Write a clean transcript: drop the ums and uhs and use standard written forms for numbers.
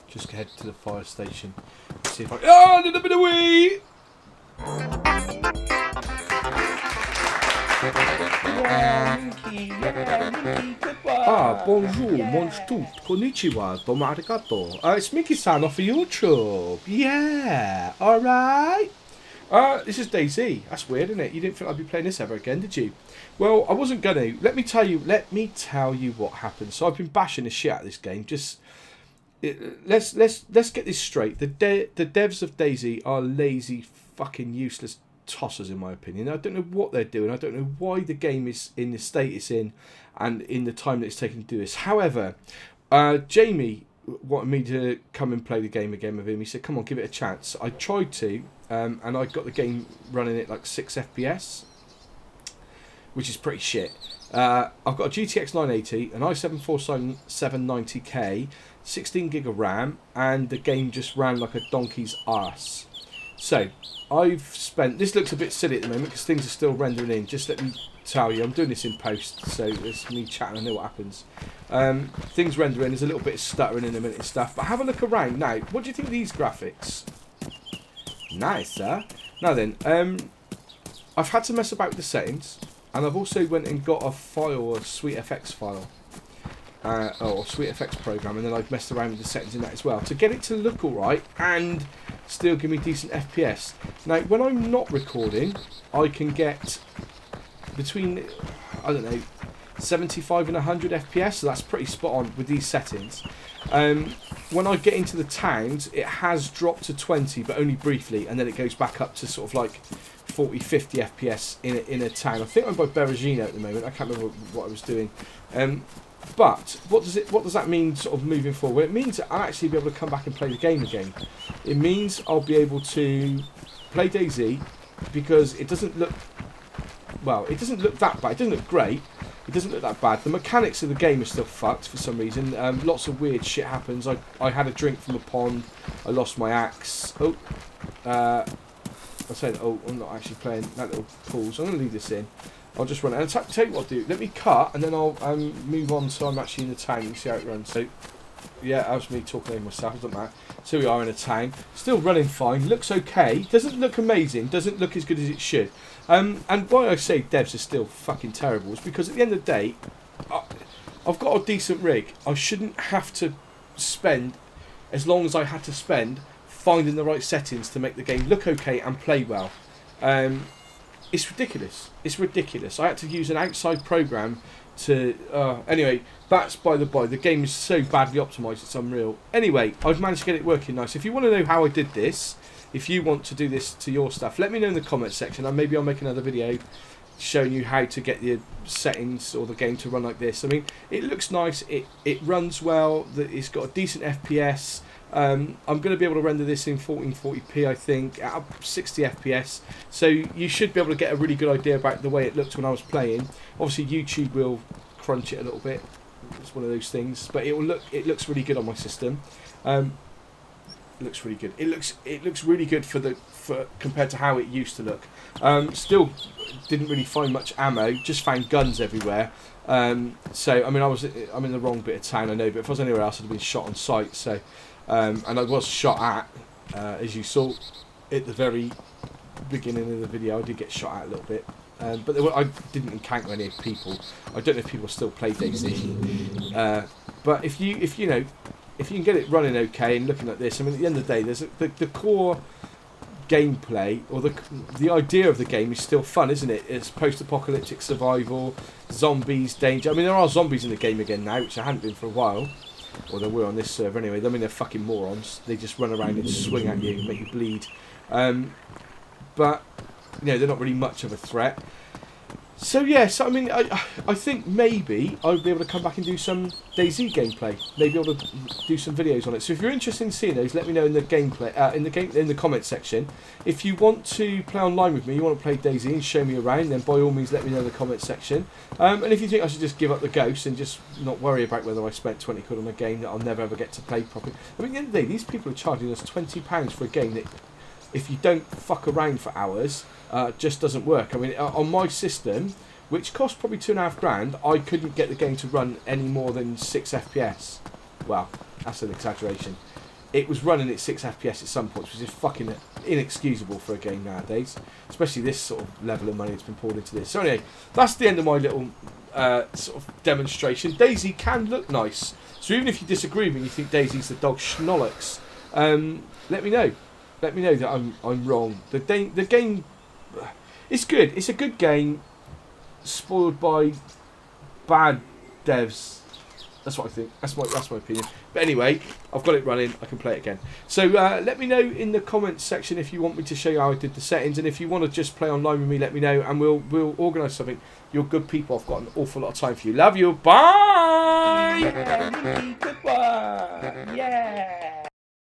Just head to the fire station. See if I... Oh, a little bit of wee! Bonjour, monstru, konnichiwa, domo arigato. It's MinkiSan off of YouTube. Yeah, alright. This is DayZ. That's weird, isn't it? You didn't think I'd be playing this ever again, did you? Well, I wasn't gonna. Let me tell you what happened. So I've been bashing the shit out of this game. Let's get this straight. The devs of DayZ are lazy, fucking useless tossers, in my opinion. I don't know what they're doing. I don't know why the game is in the state it's in, and in the time that it's taken to do this. However, Jamie wanted me to come and play the game again with him. He said, "Come on, give it a chance." I tried to, and I got the game running at like 6 FPS, which is pretty shit. I've got a GTX 980, an i7 4790K, 16 gig of RAM, and the game just ran like a donkey's arse. So I've spent. This looks a bit silly at the moment because things are still rendering in. Just let me tell you, I'm doing this in post, so it's me chatting. I know what happens. Things render in. There's a little bit of stuttering in a minute and stuff. But have a look around now. What do you think of these graphics? Nice, huh? Now then, I've had to mess about with the settings, and I've also went and got a file, a SweetFX file, or SweetFX program, and then I've messed around with the settings in that as well to get it to look alright and still give me decent FPS. Now, when I'm not recording, I can get between, I don't know, 75 and 100 FPS, so that's pretty spot on with these settings. When I get into the towns, it has dropped to 20, but only briefly, and then it goes back up to sort of like 40, 50 FPS in a town. I think I'm by Berezino at the moment. I can't remember what I was doing. But what does that mean sort of moving forward? Well, it means that I'll actually be able to come back and play the game again. It means I'll be able to play DayZ because it doesn't look, well, it doesn't look that bad. It doesn't look great. It doesn't look that bad. The mechanics of the game are still fucked for some reason. Lots of weird shit happens. I had a drink from a pond. I lost my axe. I said, I'm not actually playing that little pool, so I'm going to leave this in. I'll just run it. And tell you what I'll do. Let me cut, and then I'll move on so I'm actually in the town. You can see how it runs. So, yeah, that was me talking over myself. It doesn't matter. So we are in a town. Still running fine. Looks okay. Doesn't look amazing. Doesn't look as good as it should. And why I say devs are still fucking terrible is because at the end of the day, I've got a decent rig. I shouldn't have to spend as long as I had to spend finding the right settings to make the game look okay and play well. It's ridiculous. It's ridiculous. I had to use an outside program to... anyway, that's by the by. The game is so badly optimised, it's unreal. Anyway, I've managed to get it working nice. If you want to know how I did this, if you want to do this to your stuff, let me know in the comments section, and maybe I'll make another video showing you how to get the settings or the game to run like this. I mean, it looks nice. It runs well. It's got a decent FPS. I'm going to be able to render this in 1440p, I think, at 60 FPS. So you should be able to get a really good idea about the way it looked when I was playing. Obviously, YouTube will crunch it a little bit. It's one of those things, but it looks really good on my system. It looks really good. It looks really good for compared to how it used to look. Still didn't really find much ammo. Just found guns everywhere. So I mean, I'm in the wrong bit of town, I know, but if I was anywhere else, I'd have been shot on sight. So. And I was shot at, as you saw at the very beginning of the video. I did get shot at a little bit, but I didn't encounter any people. I don't know if people still play DayZ, but if you can get it running okay and looking like this, I mean, at the end of the day, there's the core gameplay or the idea of the game is still fun, isn't it? It's post-apocalyptic survival, zombies, danger. I mean, there are zombies in the game again now, which there hadn't been for a while. Or they were on this server anyway. I mean, they're fucking morons. They just run around and swing at you, make you bleed. But, you know, they're not really much of a threat. So, yes, I mean, I think maybe I'll be able to come back and do some DayZ gameplay. Maybe able to do some videos on it. So if you're interested in seeing those, let me know in the gameplay, in the comments section. If you want to play online with me, you want to play DayZ and show me around, then by all means let me know in the comments section. And if you think I should just give up the ghost and just not worry about whether I spent 20 quid on a game that I'll never ever get to play properly. I mean, at the end of the day, these people are charging us £20 for a game that, if you don't fuck around for hours, just doesn't work. I mean, on my system, which cost probably £2,500, I couldn't get the game to run any more than 6 FPS. Well, that's an exaggeration. it was running at 6 FPS at some points, which is fucking inexcusable for a game nowadays, especially this sort of level of money that's been poured into this. So anyway, that's the end of my little sort of demonstration. DayZ can look nice, so even if you disagree with me, you think DayZ's the dog schnollocks, let me know. Let me know that I'm wrong. The game, it's good. It's a good game, spoiled by bad devs. That's what I think. That's my opinion. But anyway, I've got it running. I can play it again. So let me know in the comments section if you want me to show you how I did the settings, and if you want to just play online with me, let me know, and we'll organise something. You're good people. I've got an awful lot of time for you. Love you. Bye. Goodbye. Yeah.